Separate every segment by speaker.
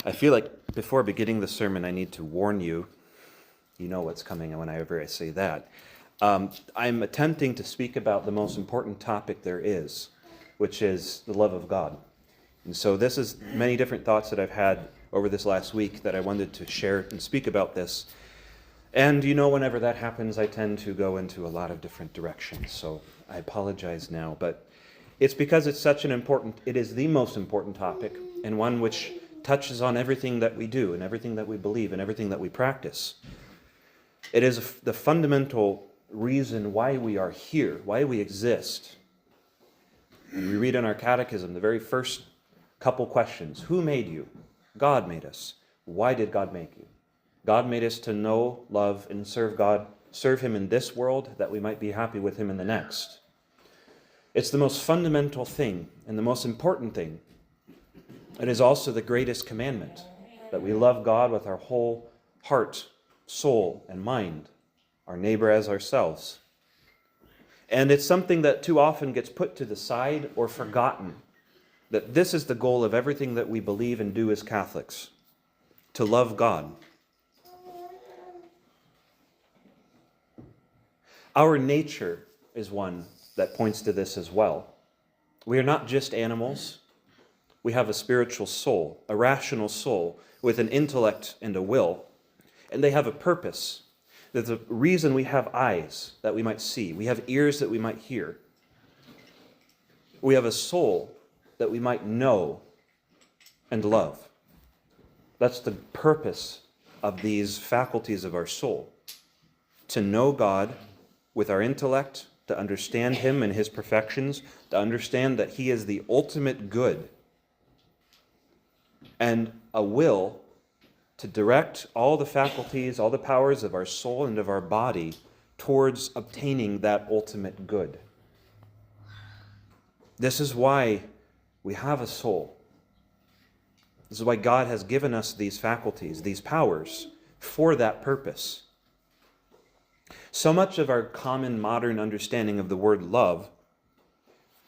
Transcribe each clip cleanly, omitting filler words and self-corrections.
Speaker 1: I feel like before beginning the sermon, I need to warn you. You know what's coming whenever I say that. I'm attempting to speak about the most important topic there is, which is the love of God. And so this is many different thoughts that I've had over this last week that I wanted to share and speak about this. And you know, whenever that happens, I tend to go into a lot of different directions. So I apologize now, but it's because it's such an important, it is the most important topic, and one which touches on everything that we do and everything that we believe and everything that we practice. It is the fundamental reason why we are here, why we exist. And we read in our catechism the very first couple questions. Who made you? God made us. Why did God make you? God made us to know, love, and serve Him in this world, that we might be happy with Him in the next. It's the most fundamental thing and the most important thing. It is also the greatest commandment, that we love God with our whole heart, soul, and mind, our neighbor as ourselves. And it's something that too often gets put to the side or forgotten, that this is the goal of everything that we believe and do as Catholics, to love God. Our nature is one that points to this as well. We are not just animals. We have a spiritual soul, a rational soul, with an intellect and a will, and they have a purpose. There's a reason we have eyes that we might see. We have ears that we might hear. We have a soul that we might know and love. That's the purpose of these faculties of our soul. To know God with our intellect, to understand Him and His perfections, to understand that He is the ultimate good, and a will to direct all the faculties, all the powers of our soul and of our body towards obtaining that ultimate good. This is why we have a soul. This is why God has given us these faculties, these powers, for that purpose. So much of our common modern understanding of the word love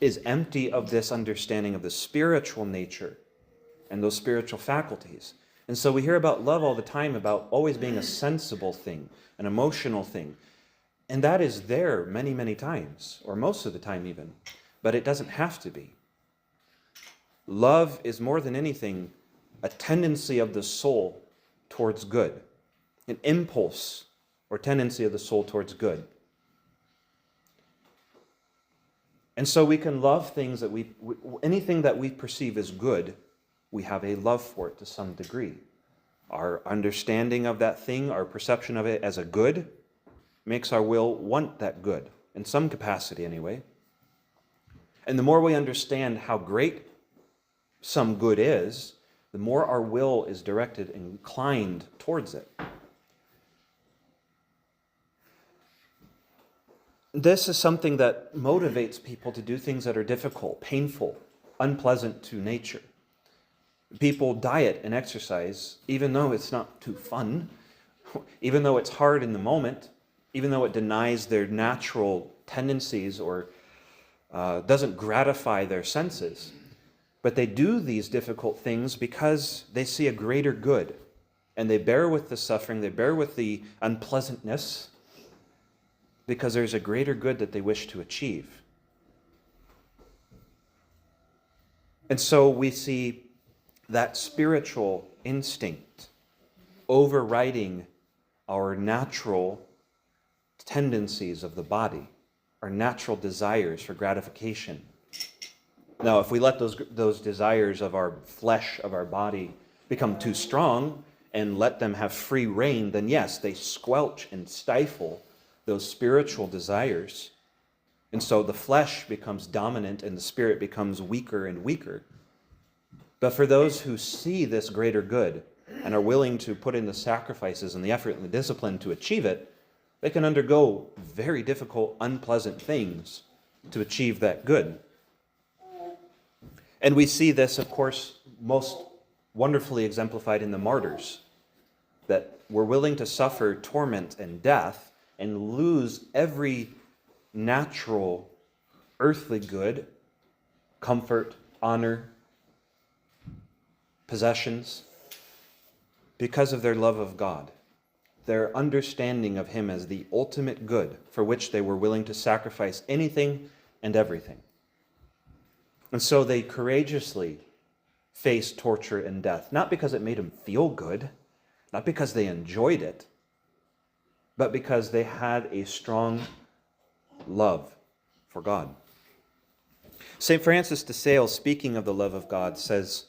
Speaker 1: is empty of this understanding of the spiritual nature and those spiritual faculties. And so we hear about love all the time, about always being a sensible thing, an emotional thing. And that is there many, many times, or most of the time even. But it doesn't have to be. Love is more than anything a tendency of the soul towards good, an impulse or tendency of the soul towards good. And so we can love things that anything that we perceive as good, we have a love for it to some degree. Our understanding of that thing, our perception of it as a good, makes our will want that good, in some capacity anyway. And the more we understand how great some good is, the more our will is directed and inclined towards it. This is something that motivates people to do things that are difficult, painful, unpleasant to nature. People diet and exercise, even though it's not too fun, even though it's hard in the moment, even though it denies their natural tendencies or doesn't gratify their senses. But they do these difficult things because they see a greater good, and they bear with the suffering, they bear with the unpleasantness, because there's a greater good that they wish to achieve. And so we see that spiritual instinct overriding our natural tendencies of the body, our natural desires for gratification. Now, if we let those desires of our flesh, of our body, become too strong and let them have free rein, then yes, they squelch and stifle those spiritual desires. And so the flesh becomes dominant and the spirit becomes weaker and weaker. But for those who see this greater good and are willing to put in the sacrifices and the effort and the discipline to achieve it, they can undergo very difficult, unpleasant things to achieve that good. And we see this, of course, most wonderfully exemplified in the martyrs, that were willing to suffer torment and death and lose every natural earthly good, comfort, honor, possessions, because of their love of God, their understanding of him as the ultimate good for which they were willing to sacrifice anything and everything. And so they courageously faced torture and death, not because it made them feel good, not because they enjoyed it, but because they had a strong love for God. St. Francis de Sales, speaking of the love of God, says,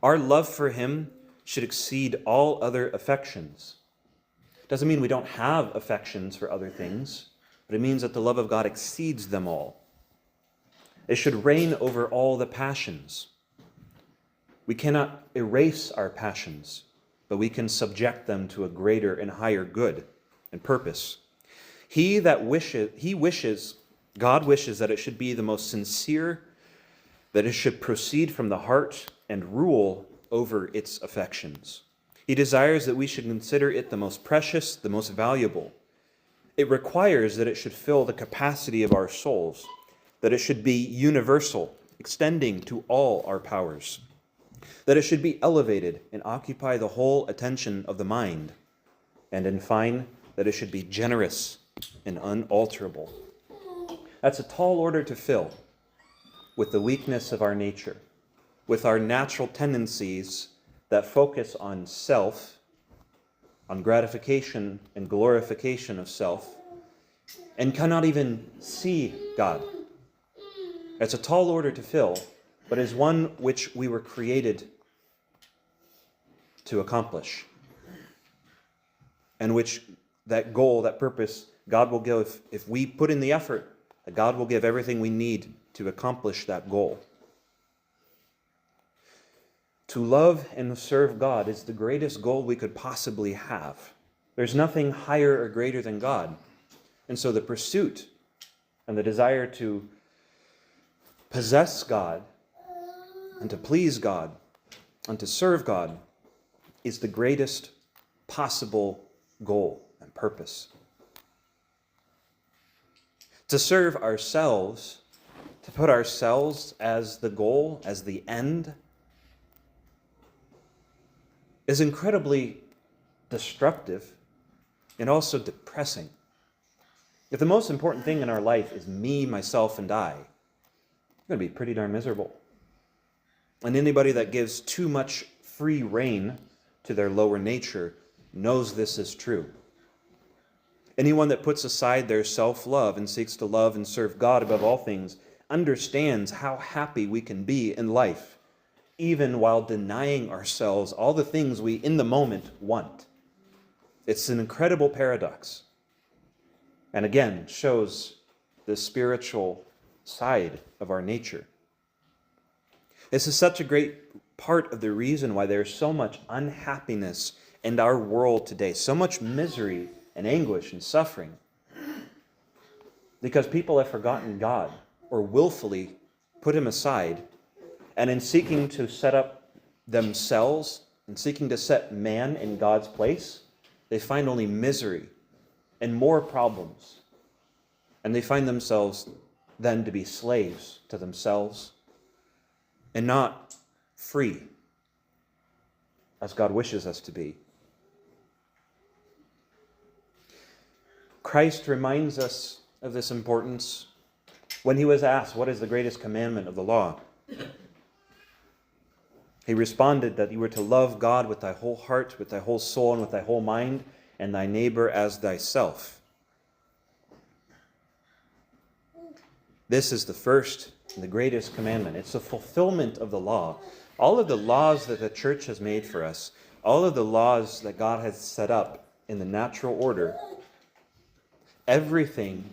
Speaker 1: "Our love for him should exceed all other affections." Doesn't mean we don't have affections for other things, but it means that the love of God exceeds them all. It should reign over all the passions. We cannot erase our passions, but we can subject them to a greater and higher good and purpose. God wishes that it should be the most sincere, that it should proceed from the heart and rule over its affections. He desires that we should consider it the most precious, the most valuable. It requires that it should fill the capacity of our souls, that it should be universal, extending to all our powers, that it should be elevated and occupy the whole attention of the mind, and in fine, that it should be generous and unalterable. That's a tall order to fill with the weakness of our nature, with our natural tendencies that focus on self, on gratification and glorification of self, and cannot even see God. It's a tall order to fill, but is one which we were created to accomplish, and which that goal, that purpose, God will give, if we put in the effort, that God will give everything we need to accomplish that goal. To love and serve God is the greatest goal we could possibly have. There's nothing higher or greater than God. And so the pursuit and the desire to possess God and to please God and to serve God is the greatest possible goal and purpose. To serve ourselves, to put ourselves as the goal, as the end, is incredibly destructive and also depressing. If the most important thing in our life is me, myself, and I, you're going to be pretty darn miserable. And anybody that gives too much free rein to their lower nature knows this is true. Anyone that puts aside their self-love and seeks to love and serve God above all things understands how happy we can be in life, even while denying ourselves all the things we in the moment want. It's an incredible paradox. And again, shows the spiritual side of our nature. This is such a great part of the reason why there's so much unhappiness in our world today, so much misery and anguish and suffering. Because people have forgotten God or willfully put him aside, and in seeking to set up themselves and seeking to set man in God's place, they find only misery and more problems. And they find themselves then to be slaves to themselves and not free as God wishes us to be. Christ reminds us of this importance when he was asked, what is the greatest commandment of the law? He responded that you were to love God with thy whole heart, with thy whole soul, and with thy whole mind, and thy neighbor as thyself. This is the first and the greatest commandment. It's a fulfillment of the law. All of the laws that the church has made for us, all of the laws that God has set up in the natural order, everything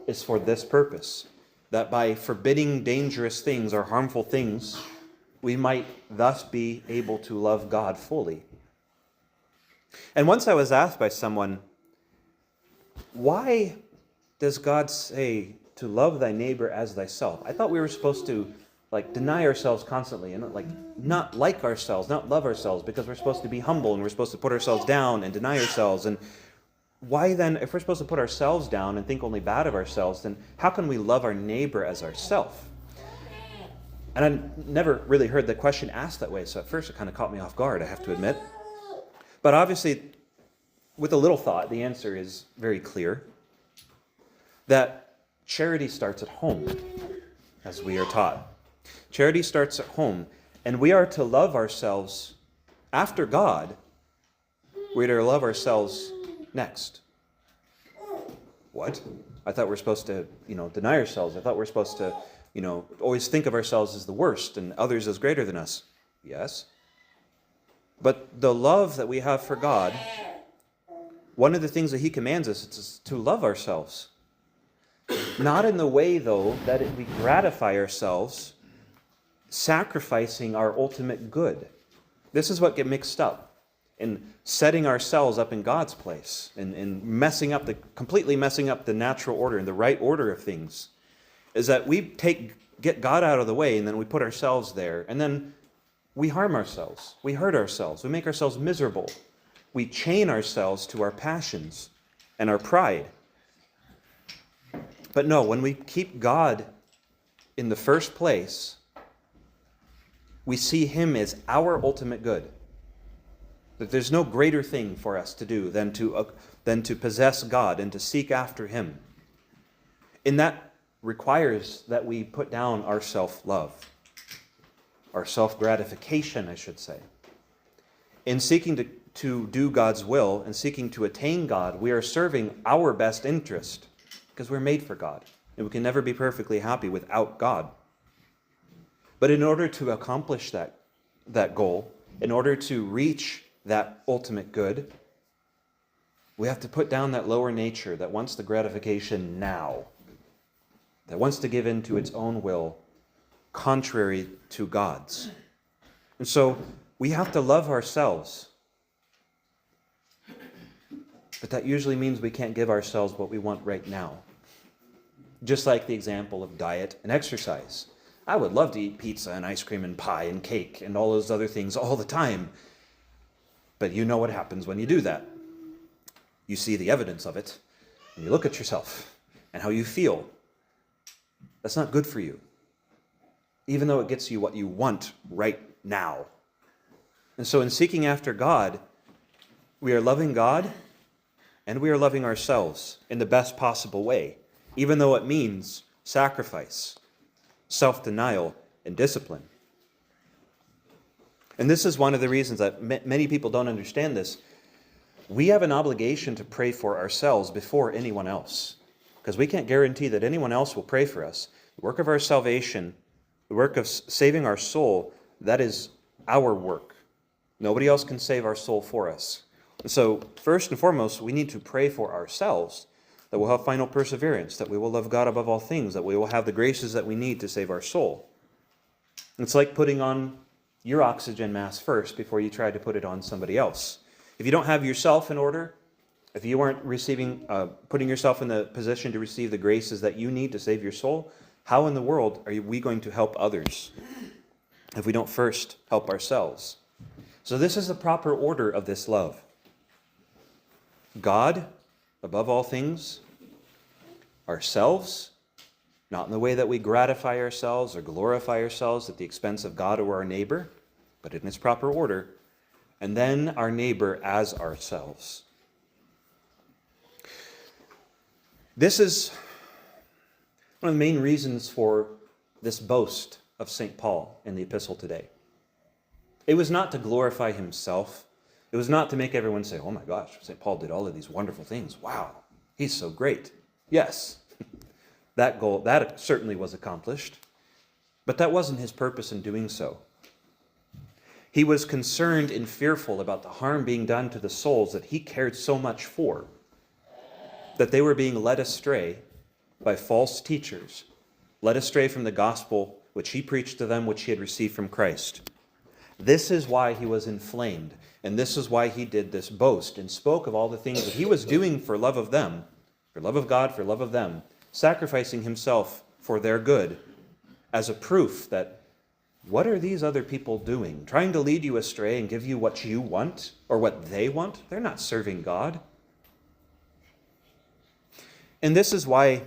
Speaker 1: is for this purpose, that by forbidding dangerous things or harmful things, we might thus be able to love God fully. And once I was asked by someone, why does God say to love thy neighbor as thyself? I thought we were supposed to deny ourselves constantly and not like ourselves, not love ourselves, because we're supposed to be humble and we're supposed to put ourselves down and deny ourselves. And why then, if we're supposed to put ourselves down and think only bad of ourselves, then how can we love our neighbor as ourself? And I never really heard the question asked that way, so at first it kind of caught me off guard, I have to admit. But obviously, with a little thought, the answer is very clear. That charity starts at home, as we are taught. Charity starts at home, and we are to love ourselves after God. We are to love ourselves next. What? I thought we're supposed to, deny ourselves. I thought we're supposed to, always think of ourselves as the worst and others as greater than us. Yes. But the love that we have for God, one of the things that he commands us is to love ourselves. Not in the way, though, that we gratify ourselves, sacrificing our ultimate good. This is what gets mixed up in setting ourselves up in God's place and completely messing up the natural order and the right order of things, is that we get God out of the way and then we put ourselves there and then we harm ourselves. We hurt ourselves. We make ourselves miserable. We chain ourselves to our passions and our pride. But no, when we keep God in the first place, we see him as our ultimate good. That there's no greater thing for us to do than to possess God and to seek after him. And that requires that we put down our self-love, our self-gratification, I should say. In seeking to do God's will and seeking to attain God, we are serving our best interest because we're made for God. And we can never be perfectly happy without God. But in order to accomplish that goal, in order to reach that ultimate good, we have to put down that lower nature that wants the gratification now, that wants to give in to its own will, contrary to God's. And so we have to love ourselves. But that usually means we can't give ourselves what we want right now. Just like the example of diet and exercise. I would love to eat pizza and ice cream and pie and cake and all those other things all the time. But you know what happens when you do that. You see the evidence of it, and you look at yourself and how you feel. That's not good for you, even though it gets you what you want right now. And so in seeking after God, we are loving God and we are loving ourselves in the best possible way, even though it means sacrifice, self-denial, and discipline. And this is one of the reasons that many people don't understand this. We have an obligation to pray for ourselves before anyone else, because we can't guarantee that anyone else will pray for us. The work of our salvation, the work of saving our soul, that is our work. Nobody else can save our soul for us. And so, first and foremost, we need to pray for ourselves, that we'll have final perseverance, that we will love God above all things, that we will have the graces that we need to save our soul. It's like putting on your oxygen mask first before you try to put it on somebody else. If you don't have yourself in order, if you aren't putting yourself in the position to receive the graces that you need to save your soul, how in the world are we going to help others if we don't first help ourselves? So this is the proper order of this love. God, above all things, ourselves, not in the way that we gratify ourselves or glorify ourselves at the expense of God or our neighbor, but in its proper order, and then our neighbor as ourselves. This is one of the main reasons for this boast of St. Paul in the epistle today. It was not to glorify himself. It was not to make everyone say, oh my gosh, St. Paul did all of these wonderful things. Wow, he's so great. Yes, that goal, that certainly was accomplished. But that wasn't his purpose in doing so. He was concerned and fearful about the harm being done to the souls that he cared so much for, that they were being led astray by false teachers, led astray from the gospel which he preached to them, which he had received from Christ. This is why he was inflamed, and this is why he did this boast and spoke of all the things that he was doing for love of them, for love of God, for love of them, sacrificing himself for their good as a proof that what are these other people doing? Trying to lead you astray and give you what you want or what they want? They're not serving God. And this is why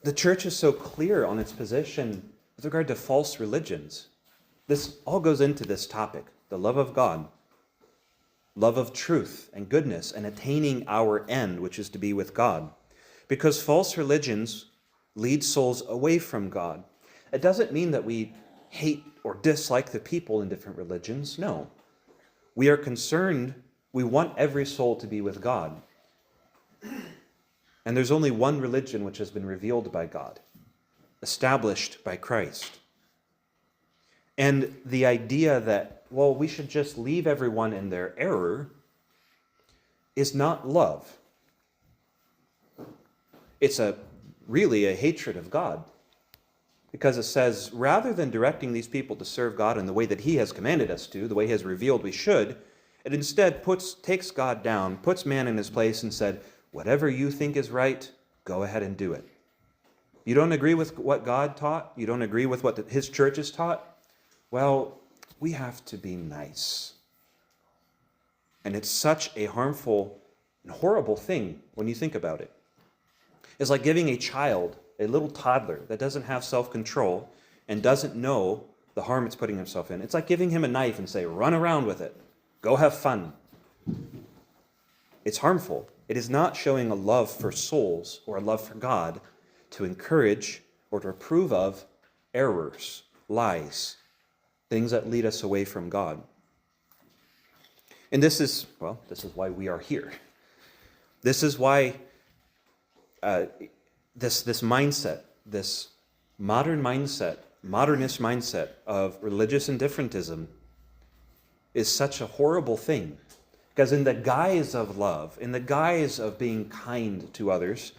Speaker 1: the church is so clear on its position with regard to false religions. This all goes into this topic, the love of God. love of truth and goodness, and attaining our end, which is to be with God. Because false religions lead souls away from God. It doesn't mean that we hate or dislike the people in different religions. No. We are concerned, we want every soul to be with God. And there's only one religion which has been revealed by God, established by Christ. And the idea that, well, we should just leave everyone in their error is not love. It's really a hatred of God. Because it says, rather than directing these people to serve God in the way that he has commanded us to, the way he has revealed we should, it instead takes God down, puts man in his place and said, whatever you think is right, go ahead and do it. You don't agree with what God taught? You don't agree with what his church has taught? Well, we have to be nice. And it's such a harmful and horrible thing when you think about it. It's like giving a child, a little toddler that doesn't have self-control and doesn't know the harm it's putting himself in. It's like giving him a knife and say, run around with it. Go have fun. It's harmful. It is not showing a love for souls or a love for God to encourage or to approve of errors, lies, things that lead us away from God. And this is why we are here. This is why this mindset, this modernist mindset of religious indifferentism is such a horrible thing. Because in the guise of love, in the guise of being kind to others,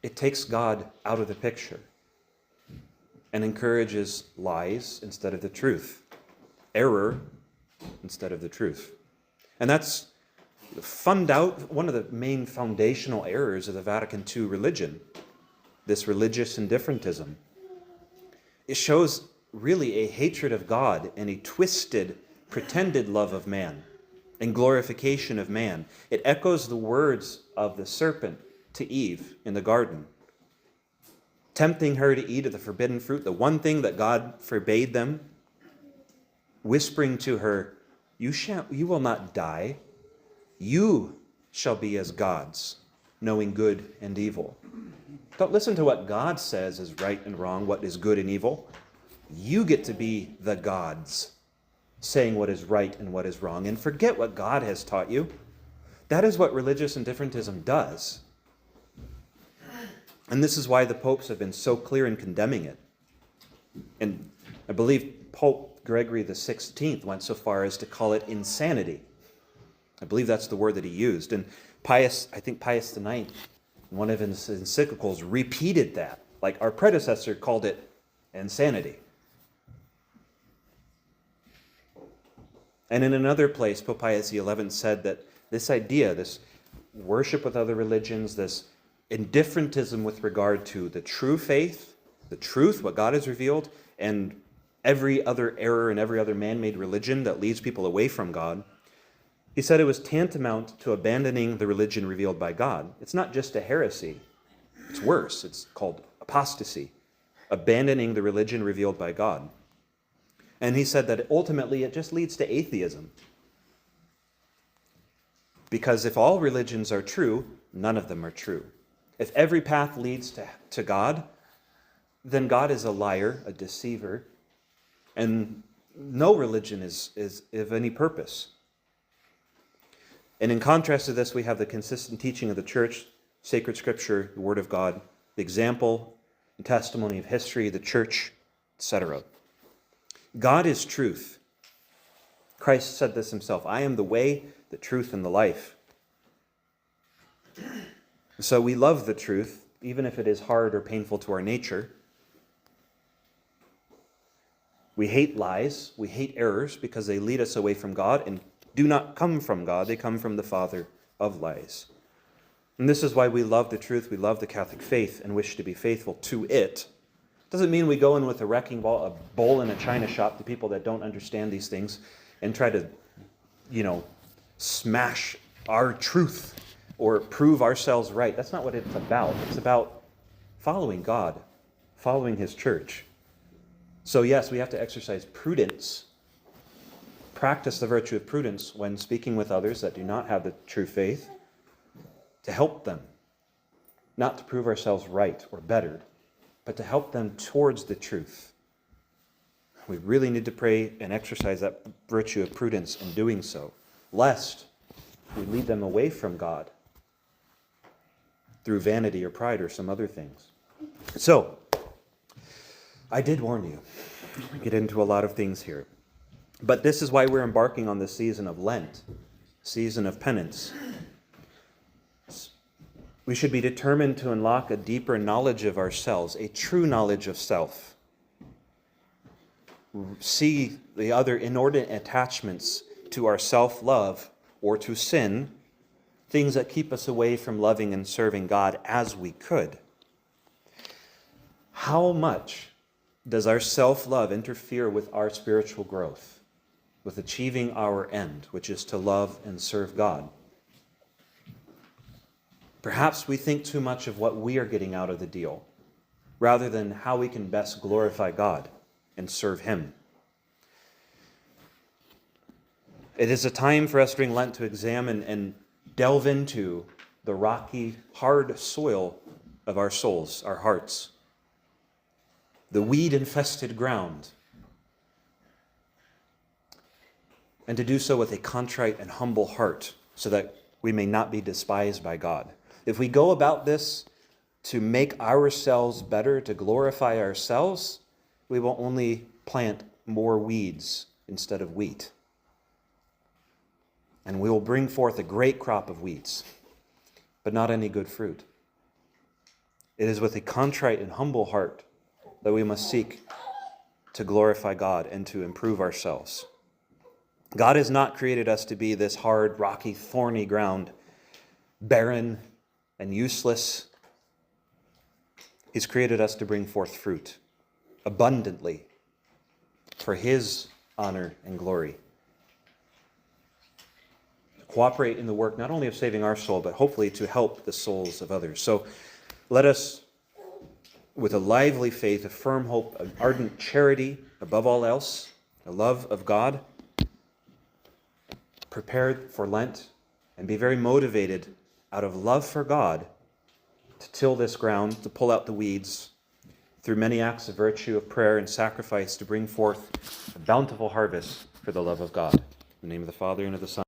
Speaker 1: it takes God out of the picture and encourages lies instead of the truth, error instead of the truth. And that's one of the main foundational errors of the Vatican II religion, this religious indifferentism. It shows really a hatred of God and a twisted, pretended love of man and glorification of man. It echoes the words of the serpent to Eve in the garden, tempting her to eat of the forbidden fruit, the one thing that God forbade them, whispering to her, you will not die. You shall be as gods, knowing good and evil. Don't listen to what God says is right and wrong, what is good and evil. You get to be the gods, saying what is right and what is wrong, and forget what God has taught you. That is what religious indifferentism does. And this is why the popes have been so clear in condemning it. And I believe Pope Gregory the 16th went so far as to call it insanity. I believe that's the word that he used. And Pius IX, in one of his encyclicals, repeated that. Like our predecessor called it insanity. And in another place, Pope Pius XI said that this idea, this worship with other religions, this indifferentism with regard to the true faith, the truth, what God has revealed, and every other error and every other man-made religion that leads people away from God, he said it was tantamount to abandoning the religion revealed by God. It's not just a heresy. It's worse. It's called apostasy, abandoning the religion revealed by God. And he said that ultimately it just leads to atheism. Because if all religions are true, none of them are true. If every path leads to God, then God is a liar, a deceiver, and no religion is of any purpose. And in contrast to this, we have the consistent teaching of the church, sacred scripture, the word of God, the example and testimony of history, the church, etc. God is truth. Christ said this himself, I am the way, the truth, and the life. So we love the truth, even if it is hard or painful to our nature. We hate lies, we hate errors, because they lead us away from God and do not come from God. They come from the father of lies. And this is why we love the truth, we love the Catholic faith, and wish to be faithful to it. Doesn't mean we go in with a wrecking ball, a bowl in a china shop to people that don't understand these things and try to, smash our truth or prove ourselves right. That's not what it's about. It's about following God, following his church. So yes, we have to exercise prudence practice the virtue of prudence when speaking with others that do not have the true faith, to help them, not to prove ourselves right or better, but to help them towards the truth. We really need to pray and exercise that virtue of prudence in doing so, lest we lead them away from God through vanity or pride or some other things. So, I did warn you. I get into a lot of things here. But this is why we're embarking on this season of Lent, season of penance. We should be determined to unlock a deeper knowledge of ourselves, a true knowledge of self. See the other inordinate attachments to our self-love or to sin, things that keep us away from loving and serving God as we could. How much does our self-love interfere with our spiritual growth, with achieving our end, which is to love and serve God? Perhaps we think too much of what we are getting out of the deal, rather than how we can best glorify God and serve Him. It is a time for us during Lent to examine and delve into the rocky, hard soil of our souls, our hearts, the weed-infested ground, and to do so with a contrite and humble heart so that we may not be despised by God. If we go about this to make ourselves better, to glorify ourselves, we will only plant more weeds instead of wheat. And we will bring forth a great crop of weeds, but not any good fruit. It is with a contrite and humble heart that we must seek to glorify God and to improve ourselves. God has not created us to be this hard, rocky, thorny ground, barren and useless. He's created us to bring forth fruit abundantly for His honor and glory. To cooperate in the work not only of saving our soul, but hopefully to help the souls of others. So let us, with a lively faith, a firm hope, an ardent charity above all else, a love of God, prepared for Lent, and be very motivated out of love for God to till this ground, to pull out the weeds through many acts of virtue, of prayer and sacrifice, to bring forth a bountiful harvest for the love of God. In the name of the Father, and of the Son,